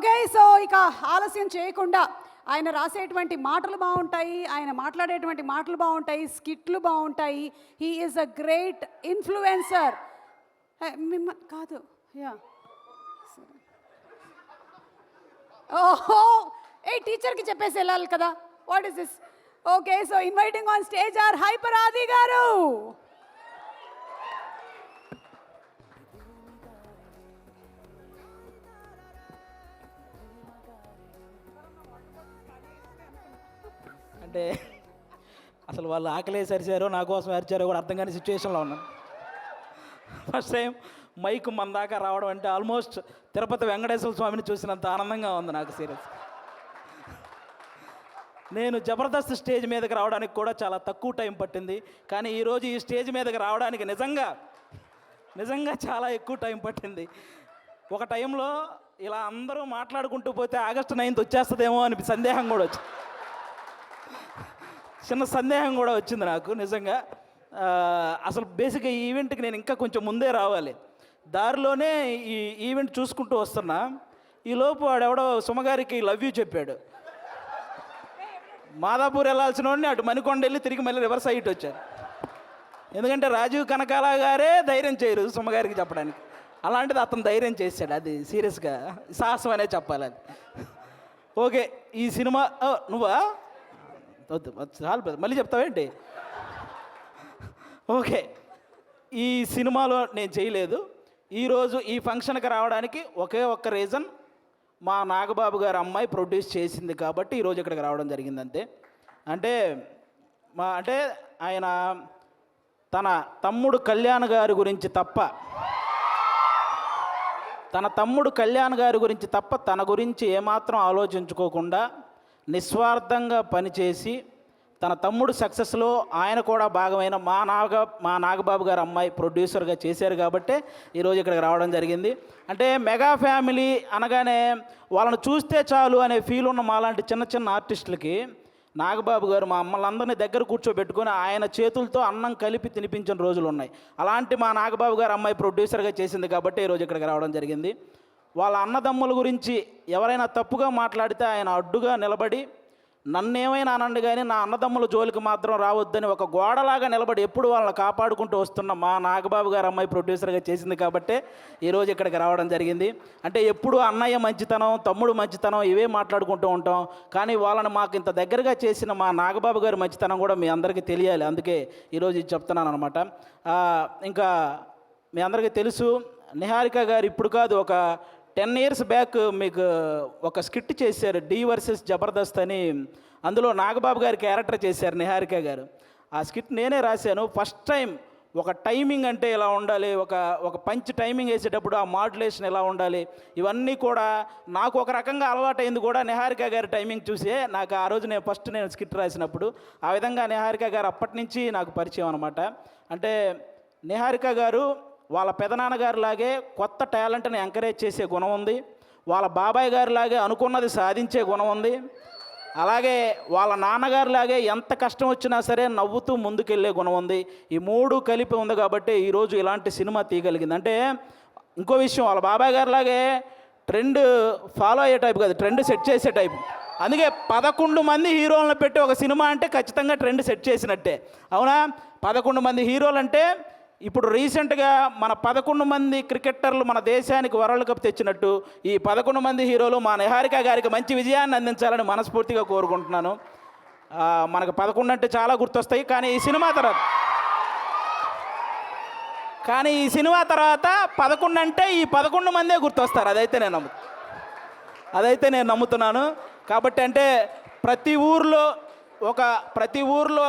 Okay, so ఇక ఆలస్యం చేయకుండా ఆయన రాసేటువంటి మాటలు బాగుంటాయి, ఆయన మాట్లాడేటువంటి మాటలు బాగుంటాయి, స్కిట్లు బాగుంటాయి. He is a great influencer. మిమ్మల్ని కాదు, యా ఓహో, ఏ టీచర్కి చెప్పేసి వెళ్ళాలి కదా. What is this? Okay, so inviting on stage our hyper Aadi garu. అంటే అసలు వాళ్ళు ఆకలేసి అరిచారో నా కోసం అరిచారో కూడా అర్థం కాని సిచ్యువేషన్లో ఉన్నాను. ఫస్ట్ టైం మైక్ మన దాకా రావడం అంటే ఆల్మోస్ట్ తిరుపతి వెంకటేశ్వర స్వామిని చూసినంత ఆనందంగా ఉంది నాకు. సీరియస్, నేను జబర్దస్త్ స్టేజ్ మీదకి రావడానికి కూడా చాలా తక్కువ టైం పట్టింది, కానీ ఈరోజు ఈ స్టేజ్ మీదకి రావడానికి నిజంగా చాలా ఎక్కువ టైం పట్టింది. ఒక టైంలో ఇలా అందరూ మాట్లాడుకుంటూ పోతే ఆగస్టు 9th వచ్చేస్తుందేమో అని సందేహం కూడా వచ్చింది. చిన్న సందేహం కూడా వచ్చింది నాకు నిజంగా. అసలు బేసిక్గా ఈ ఈవెంట్కి నేను ఇంకా కొంచెం ముందే రావాలి. దారిలోనే ఈ ఈవెంట్ చూసుకుంటూ వస్తున్నా, ఈలోపు వాడెవడో సుమగారికి లవ్ యూ చెప్పాడు. మాదాపూర్ వెళ్ళాల్సిన వాడిని అటు మణికొండ వెళ్ళి తిరిగి మళ్ళీ రివర్స్ అయ్యి వచ్చారు. ఎందుకంటే రాజీవ్ కనకాల గారే ధైర్యం చేయరు సుమగారికి చెప్పడానికి, అలాంటిది అతను ధైర్యం చేశాడు. అది సీరియస్గా సాహసం అనే చెప్పాలి అది. ఓకే, ఈ సినిమా నువ్వా వద్దు చాలు, మళ్ళీ చెప్తావేంటి? ఓకే, ఈ సినిమాలో నేను చేయలేదు. ఈరోజు ఈ ఫంక్షన్కి రావడానికి ఒకే ఒక్క రీజన్, మా నాగబాబు గారు అమ్మాయి ప్రొడ్యూస్ చేసింది కాబట్టి ఈరోజు ఇక్కడికి రావడం జరిగింది అంతే. అంటే ఆయన తన తమ్ముడు కళ్యాణ్ గారి గురించి తప్ప తన గురించి ఏమాత్రం ఆలోచించుకోకుండా నిస్వార్థంగా పనిచేసి తన తమ్ముడు సక్సెస్లో ఆయన కూడా భాగమైన మా నాగబాబు గారు అమ్మాయి ప్రొడ్యూసర్గా చేశారు కాబట్టే ఈరోజు ఇక్కడికి రావడం జరిగింది. అంటే మెగా ఫ్యామిలీ అనగానే వాళ్ళని చూస్తే చాలు అనే ఫీల్ ఉన్న మాలాంటి చిన్న చిన్న ఆర్టిస్టులకి నాగబాబు గారు మా అమ్మలందరినీ దగ్గర కూర్చోబెట్టుకొని ఆయన చేతులతో అన్నం కలిపి తినిపించిన రోజులు ఉన్నాయి. అలాంటి మా నాగబాబు గారు అమ్మాయి ప్రొడ్యూసర్గా చేసింది కాబట్టి ఈరోజు ఇక్కడికి రావడం జరిగింది. వాళ్ళ అన్నదమ్ముల గురించి ఎవరైనా తప్పుగా మాట్లాడితే ఆయన అడ్డుగా నిలబడి నన్నేమైనా అనండి కానీ నా అన్నదమ్ముల జోలికి మాత్రం రావద్దని ఒక గోడలాగా నిలబడి ఎప్పుడు వాళ్ళని కాపాడుకుంటూ వస్తున్న మా నాగబాబు గారు అమ్మాయి ప్రొడ్యూసర్గా చేసింది కాబట్టే ఈరోజు ఇక్కడికి రావడం జరిగింది. అంటే ఎప్పుడు అన్నయ్య మంచితనం, తమ్ముడు మంచితనం ఇవే మాట్లాడుకుంటూ ఉంటాం, కానీ వాళ్ళని మాకు ఇంత దగ్గరగా చేసిన మా నాగబాబు గారి మంచితనం కూడా మీ అందరికీ తెలియాలి, అందుకే ఈరోజు ఇది చెప్తున్నాను అనమాట. ఇంకా మీ అందరికీ తెలుసు, నిహారిక గారు ఇప్పుడు కాదు ఒక 10 years బ్యాక్ మీకు ఒక స్కిట్ చేశారు, డి వర్సెస్ జబర్దస్త్ అని. అందులో నాగబాబు గారి క్యారెక్టర్ చేశారు నిహారిక గారు. ఆ స్కిట్ నేనే రాశాను. ఫస్ట్ టైం ఒక టైమింగ్ అంటే ఎలా ఉండాలి, ఒక పంచ్ టైమింగ్ వేసేటప్పుడు ఆ మాడ్యులేషన్ ఎలా ఉండాలి, ఇవన్నీ కూడా నాకు ఒక రకంగా అలవాటైంది కూడా నిహారిక గారి టైమింగ్ చూసే. నాకు ఆ రోజు నేను స్కిట్ రాసినప్పుడు ఆ విధంగా నిహారిక గారు అప్పటి నుంచి నాకు పరిచయం అనమాట. అంటే నిహారిక గారు వాళ్ళ పెదనాన్నగారు లాగే కొత్త టాలెంట్ని ఎంకరేజ్ చేసే గుణం ఉంది, వాళ్ళ బాబాయ్ గారి లాగే అనుకున్నది సాధించే గుణం ఉంది, అలాగే వాళ్ళ నాన్నగారు లాగే ఎంత కష్టం వచ్చినా సరే నవ్వుతూ ముందుకెళ్ళే గుణం ఉంది. ఈ మూడు కలిపి ఉంది కాబట్టి ఈరోజు ఇలాంటి సినిమా తీయగలిగింది. అంటే ఇంకో విషయం, వాళ్ళ బాబాయ్ గారు లాగే ట్రెండ్ ఫాలో అయ్యే టైప్ కాదు, ట్రెండ్ సెట్ చేసే టైప్. అందుకే 11 మంది హీరోలను పెట్టి ఒక సినిమా అంటే ఖచ్చితంగా ట్రెండ్ సెట్ చేసినట్టే, అవునా? 11 మంది హీరోలు అంటే ఇప్పుడు రీసెంట్గా మన 11 మంది క్రికెటర్లు మన దేశానికి వరల్డ్ కప్ తెచ్చినట్టు ఈ 11 మంది హీరోలు మా నిహారిక గారికి మంచి విజయాన్ని అందించాలని మనస్ఫూర్తిగా కోరుకుంటున్నాను. మనకు 11 అంటే చాలా గుర్తొస్తాయి, కానీ ఈ సినిమా తర్వాత 11 అంటే ఈ 11 మందే గుర్తొస్తారు. అదైతే నేను నమ్ముతున్నాను. కాబట్టి అంటే ప్రతి ఊర్లో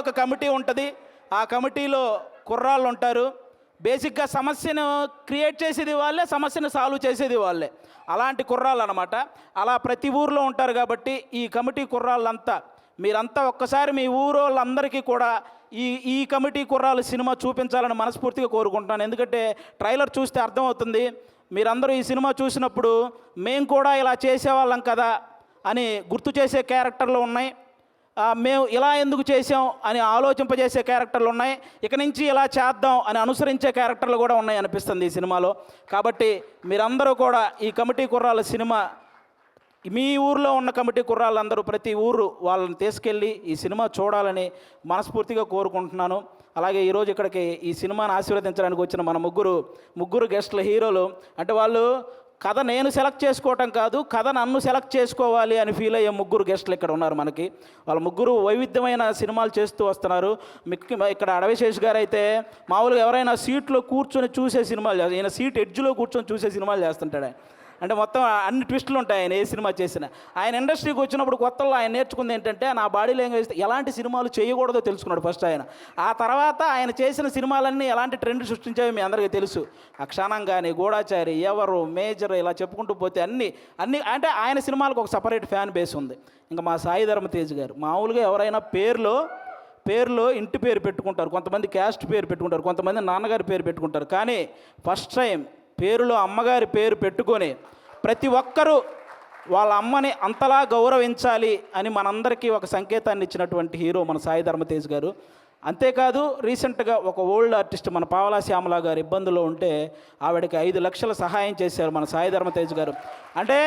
ఒక కమిటీ ఉంటుంది, ఆ కమిటీలో కుర్రాళ్ళు ఉంటారు. బేసిక్గా సమస్యను క్రియేట్ చేసేది వాళ్ళే, సమస్యను సాల్వ్ చేసేది వాళ్ళే, అలాంటి కుర్రాళ్ళు అనమాట. అలా ప్రతి ఊర్లో ఉంటారు కాబట్టి ఈ కమిటీ కుర్రాళ్ళంతా మీరంతా ఒక్కసారి మీ ఊరోళ్ళందరికీ కూడా ఈ కమిటీ కుర్రాళ్ళు సినిమా చూపించాలని మనస్ఫూర్తిగా కోరుకుంటున్నాను. ఎందుకంటే ట్రైలర్ చూస్తే అర్థమవుతుంది, మీరందరూ ఈ సినిమా చూసినప్పుడు మేము కూడా ఇలా చేసేవాళ్ళం కదా అని గుర్తు చేసే క్యారెక్టర్లు ఉన్నాయి, మేము ఇలా ఎందుకు చేసాం అని ఆలోచింపజేసే క్యారెక్టర్లు ఉన్నాయి, ఇక నుంచి ఇలా చేద్దాం అని అనుసరించే క్యారెక్టర్లు కూడా ఉన్నాయి అనిపిస్తుంది ఈ సినిమాలో. కాబట్టి మీరందరూ కూడా ఈ కమిటీ కుర్రాళ్ళ సినిమా మీ ఊర్లో ఉన్న కమిటీ కుర్రాళ్ళందరూ ప్రతి ఊరు వాళ్ళని తీసుకెళ్ళి ఈ సినిమా చూడాలని మనస్ఫూర్తిగా కోరుకుంటున్నాను. అలాగే ఈరోజు ఇక్కడికి ఈ సినిమాని ఆశీర్వదించడానికి వచ్చిన మన ముగ్గురు గెస్టుల హీరోలు అంటే వాళ్ళు కథ నేను సెలెక్ట్ చేసుకోవటం కాదు, కథ నన్ను సెలెక్ట్ చేసుకోవాలి అని ఫీల్ అయ్యే ముగ్గురు గెస్టులు ఇక్కడ ఉన్నారు మనకి. వాళ్ళ ముగ్గురు వైవిధ్యమైన సినిమాలు చేస్తూ వస్తున్నారు. ఇక్కడ అడవిశేష్ గారు అయితే మామూలుగా ఎవరైనా సీట్లో కూర్చొని చూసే సినిమాలు చేస్తారు, ఈయన సీట్ ఎడ్జ్లో కూర్చొని చూసే సినిమాలు చేస్తుంటాడు. అంటే మొత్తం అన్ని ట్విస్టులు ఉంటాయి ఆయన ఏ సినిమా చేసినా. ఆయన ఇండస్ట్రీకి వచ్చినప్పుడు కొత్తలో ఆయన నేర్చుకుంది ఏంటంటే నా బాడీ లాంగ్వేజ్ ఎలాంటి సినిమాలు చేయకూడదో తెలుసుకున్నాడు ఫస్ట్ ఆయన. ఆ తర్వాత ఆయన చేసిన సినిమాలన్నీ ఎలాంటి ట్రెండ్ సృష్టించాయో మీ అందరికీ తెలుసు. అక్షాణం కానీ, గూఢాచారి, ఎవరు, మేజర్, ఇలా చెప్పుకుంటూ పోతే అన్ని అంటే ఆయన సినిమాలకు ఒక సపరేట్ ఫ్యాన్ బేస్ ఉంది. ఇంకా మా సాయి ధర్మ తేజ్ గారు మామూలుగా ఎవరైనా పేరులో ఇంటి పేరు పెట్టుకుంటారు, కొంతమంది క్యాస్ట్ పేరు పెట్టుకుంటారు, కొంతమంది నాన్నగారి పేరు పెట్టుకుంటారు. కానీ ఫస్ట్ టైం పేరులో అమ్మగారి పేరు పెట్టుకొని ప్రతి ఒక్కరూ వాళ్ళ అమ్మని అంతలా గౌరవించాలి అని మనందరికీ ఒక సంకేతాన్ని ఇచ్చినటువంటి హీరో మన సాయి ధర్మ తేజ్ గారు. అంతేకాదు రీసెంట్గా ఒక ఓల్డ్ ఆర్టిస్ట్ మన పావలా శ్యామల గారు ఇబ్బందుల్లో ఉంటే ఆవిడకి 5 లక్షల సహాయం చేశారు మన సాయి ధర్మ తేజ్ గారు. అంటే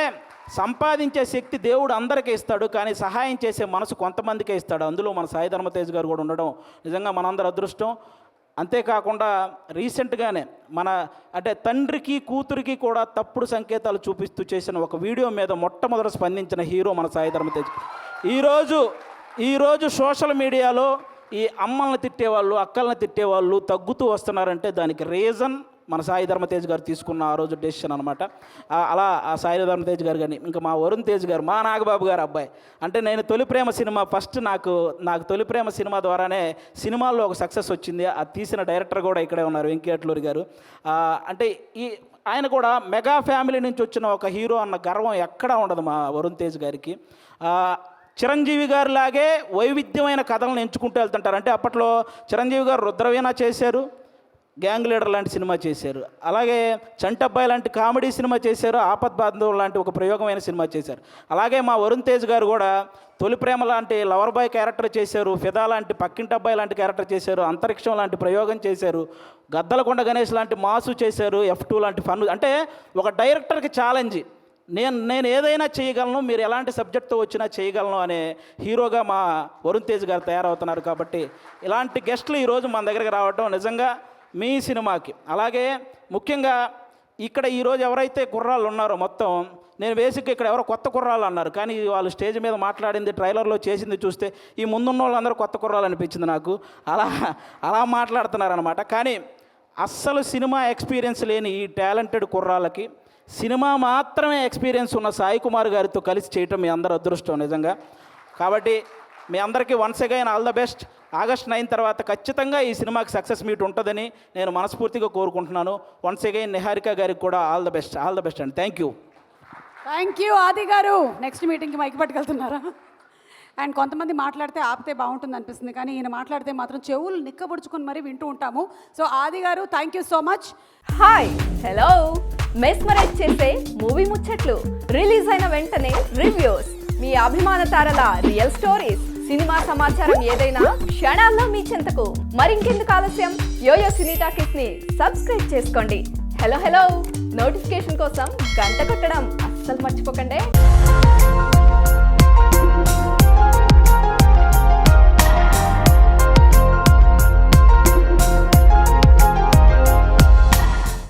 సంపాదించే శక్తి దేవుడు అందరికీ ఇస్తాడు, కానీ సహాయం చేసే మనసు కొంతమందికే ఇస్తాడు. అందులో మన సాయి ధర్మ తేజ్ గారు కూడా ఉండడం నిజంగా మనందరి అదృష్టం. అంతేకాకుండా రీసెంట్గానే అంటే తండ్రికి కూతురికి కూడా తప్పుడు సంకేతాలు చూపిస్తూ చేసిన ఒక వీడియో మీద మొట్టమొదట స్పందించిన హీరో మన సాయి ధర్మ తేజ్. ఈరోజు సోషల్ మీడియాలో ఈ అమ్మల్ని తిట్టేవాళ్ళు, అక్కల్ని తిట్టేవాళ్ళు తగ్గుతూ వస్తున్నారంటే దానికి రీజన్ మన సాయి ధర్మ తేజ్ గారు తీసుకున్న ఆ రోజు డెసిషన్ అనమాట. అలా ఆ సాయి ధర్మ తేజ్ గారు కానీ ఇంకా మా వరుణ్ తేజ్ గారు, మా నాగబాబు గారు అబ్బాయి. అంటే నేను తొలి ప్రేమ సినిమా ఫస్ట్ నాకు తొలి ప్రేమ సినిమా ద్వారానే సినిమాల్లో ఒక సక్సెస్ వచ్చింది. అది తీసిన డైరెక్టర్ కూడా ఇక్కడే ఉన్నారు, వెంకీ అట్లూరి గారు. అంటే ఆయన కూడా మెగా ఫ్యామిలీ నుంచి వచ్చిన ఒక హీరో అన్న గర్వం ఎక్కడా ఉండదు మా వరుణ్ తేజ్ గారికి. చిరంజీవి గారు లాగే వైవిధ్యమైన కథలను ఎంచుకుంటూ వెళ్తుంటారు. అంటే అప్పట్లో చిరంజీవి గారు రుద్రవీణ చేశారు, గ్యాంగ్ లీడర్ లాంటి సినిమా చేశారు, అలాగే చంటబ్బాయి లాంటి కామెడీ సినిమా చేశారు, ఆపద్ బాంధవ్ లాంటి ఒక ప్రయోగమైన సినిమా చేశారు. అలాగే మా వరుణ్ తేజ్ గారు కూడా తొలి ప్రేమ లాంటి లవర్ బాయ్ క్యారెక్టర్ చేశారు, ఫిదా లాంటి పక్కింటి అబ్బాయి లాంటి క్యారెక్టర్ చేశారు, అంతరిక్షం లాంటి ప్రయోగం చేశారు, గద్దలకొండ గణేష్ లాంటి మాసు చేశారు, F2 లాంటి ఫన్. అంటే ఒక డైరెక్టర్కి ఛాలెంజ్, నేను ఏదైనా చేయగలను, మీరు ఎలాంటి సబ్జెక్ట్తో వచ్చినా చేయగలను అనే హీరోగా మా వరుణ్ తేజ్ గారు తయారవుతున్నారు. కాబట్టి ఇలాంటి గెస్టులు ఈరోజు మన దగ్గరికి రావడం నిజంగా మీ సినిమాకి. అలాగే ముఖ్యంగా ఇక్కడ ఈరోజు ఎవరైతే కుర్రాళ్ళు ఉన్నారో మొత్తం, నేను బేసిక్గా ఇక్కడ ఎవరో కొత్త కుర్రాళ్ళు అన్నారు, కానీ వాళ్ళు స్టేజ్ మీద మాట్లాడింది, ట్రైలర్లో చేసింది చూస్తే ఈ ముందున్న వాళ్ళందరూ కొత్త కుర్రాళ్ళు అనిపించింది నాకు. అలా మాట్లాడుతున్నారనమాట. కానీ అస్సలు సినిమా ఎక్స్పీరియన్స్ లేని ఈ టాలెంటెడ్ కుర్రాళ్ళకి సినిమా మాత్రమే ఎక్స్పీరియన్స్ ఉన్న సాయి కుమార్ గారితో కలిసి చేయటం మీ అందరూ అదృష్టం నిజంగా. కాబట్టి మీ అందరికీ once again all the best. August 9 తర్వాత ఖచ్చితంగా ఈ సినిమాకి సక్సెస్ మీట్ ఉంటుందని నేను మనస్ఫూర్తిగా కోరుకుంటున్నాను. వన్స్ అగైన్ నిహారిక గారికి కూడా ఆల్ ద బెస్ట్ అండి. థ్యాంక్ యూ ఆది గారు. నెక్స్ట్ మీటింగ్కి మైక్ పట్టుకెళ్తున్నారా? అండ్ కొంతమంది మాట్లాడితే ఆపితే బాగుంటుంది అనిపిస్తుంది, కానీ ఈయన మాట్లాడితే మాత్రం చెవులు నిక్కబుడుచుకొని మరీ వింటూ ఉంటాము. So Aadi garu, thank you so much. Hi, hello. Mesmerize చేసే మూవీ ముచ్చట్లు, రిలీజ్ అయిన వెంటనే రివ్యూస్, మీ అభిమాన తారల రియల్ స్టోరీస్, సినిమా సమాచారం ఏదైనా క్షణాల్లో మీ చెంతకు. మరింకెందుకు ఆలస్యం, యోయో సినీ టాకీస్ ని సబ్స్క్రైబ్ చేసుకోండి. హలో నోటిఫికేషన్ కోసం గంట కొట్టడం అస్సలు మర్చిపోకండి.